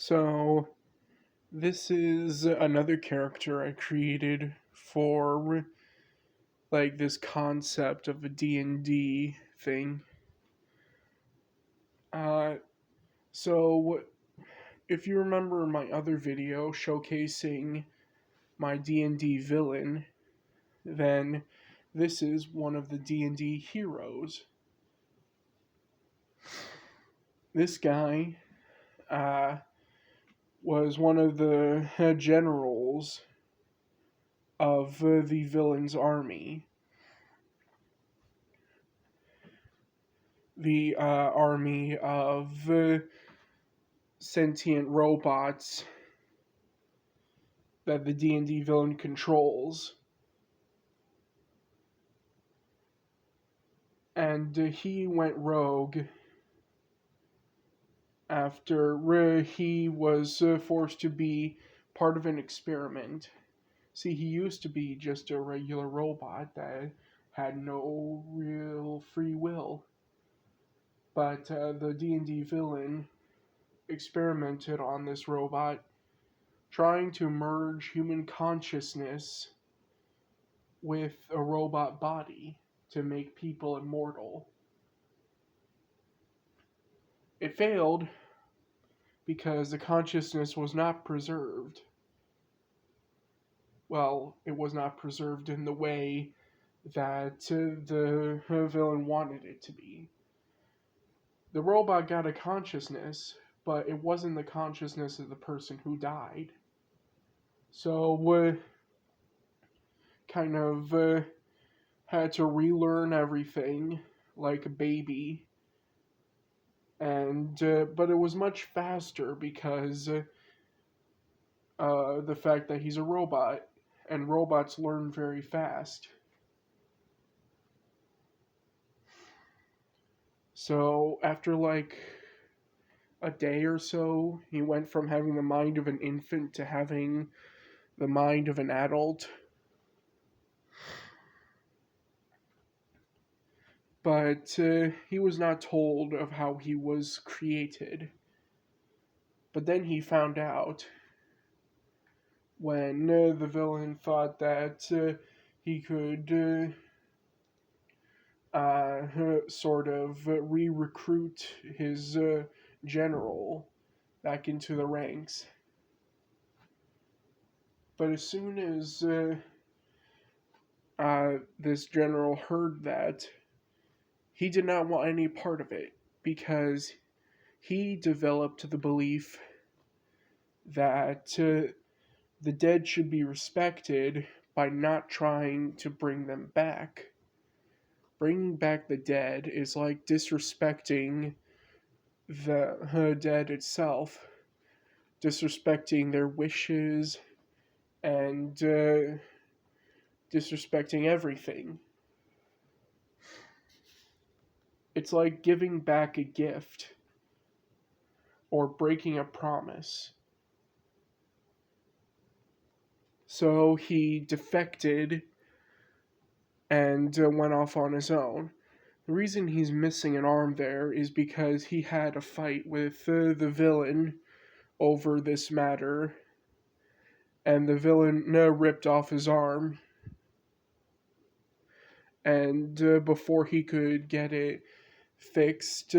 So, this is another character I created for this concept of a D&D thing. Uh so if you remember my other video showcasing my D&D villain, then this is one of the D&D heroes. This guy was one of the generals of the villain's army. The army of sentient robots that the D&D villain controls. And he went rogue after he was forced to be part of an experiment. See, he used to be just a regular robot that had no real free will. But the D&D villain experimented on this robot, trying to merge human consciousness with a robot body to make people immortal. It failed because the consciousness was not preserved. Well, it was not preserved in the way that the villain wanted it to be. The robot got a consciousness, but it wasn't the consciousness of the person who died. So, kind of had to relearn everything like a baby. And but it was much faster because the fact that he's a robot, and robots learn very fast. So after like a day or so, he went from having the mind of an infant to having the mind of an adult. But he was not told of how he was created. But then he found out when the villain thought that he could sort of re-recruit his general back into the ranks. But as soon as this general heard that, he did not want any part of it because he developed the belief that the dead should be respected by not trying to bring them back. Bringing back the dead is like disrespecting the dead itself, disrespecting their wishes, and disrespecting everything. It's like giving back a gift or breaking a promise. So he defected and went off on his own. The reason he's missing an arm there is because he had a fight with the villain over this matter, and the villain ripped off his arm. And before he could get it fixed,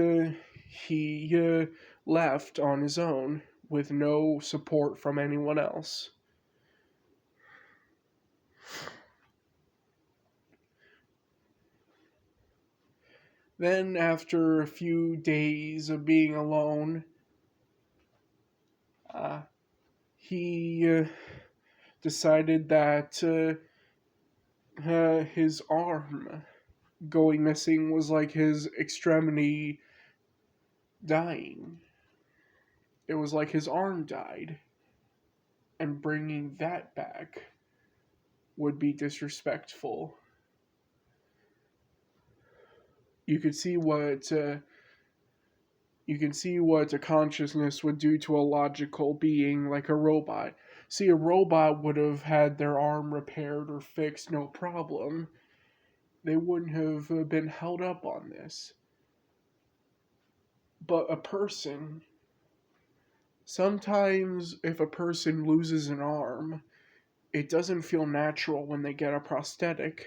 he left on his own with no support from anyone else. Then, after a few days of being alone, he decided that his arm going missing was like his extremity dying. It was like his arm died, and bringing that back would be disrespectful. You could see what a consciousness would do to a logical being like a robot. See, a robot would have had their arm repaired or fixed, no problem. They wouldn't have been held up on this. But a person Sometimes, if a person loses an arm, it doesn't feel natural when they get a prosthetic,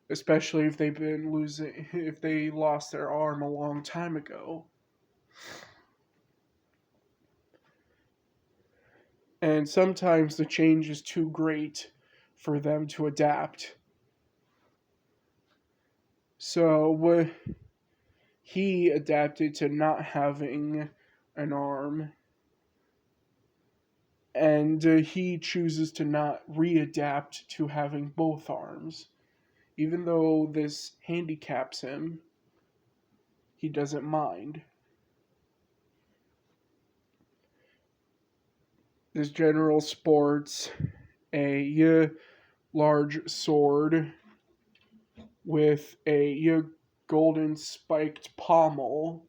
especially if they lost their arm a long time ago. And sometimes the change is too great for them to adapt. So he adapted to not having an arm, and he chooses to not readapt to having both arms. Even though this handicaps him, he doesn't mind. This general sports a large sword with a golden spiked pommel,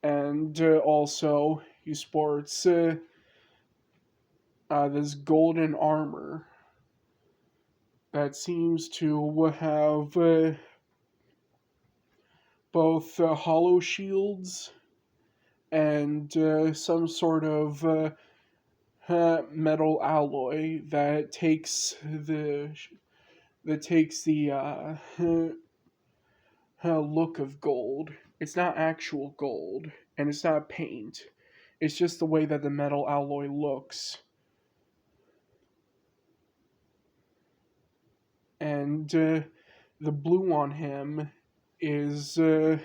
and also he sports this golden armor that seems to have both hollow shields and some sort of metal alloy that takes the look of gold. It's not actual gold, and it's not paint. It's just the way that the metal alloy looks. And the blue on him is a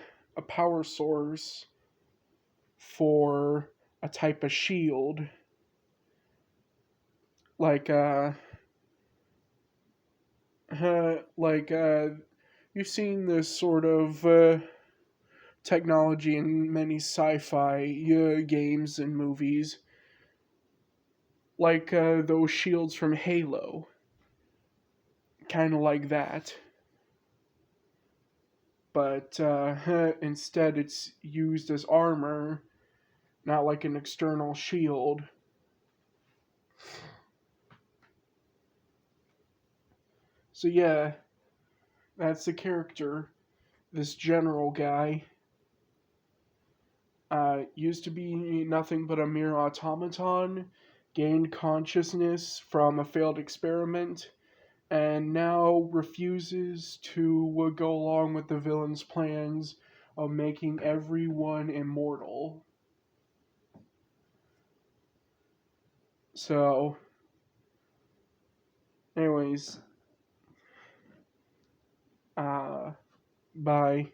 power source for a type of shield, like like you've seen this sort of technology in many sci-fi games and movies, like those shields from Halo, kind of like that. But instead, it's used as armor, not like an external shield. So yeah, that's the character. This general guy used to be nothing but a mere automaton, gained consciousness from a failed experiment, and now refuses to go along with the villain's plans of making everyone immortal. So, anyways, uh, bye.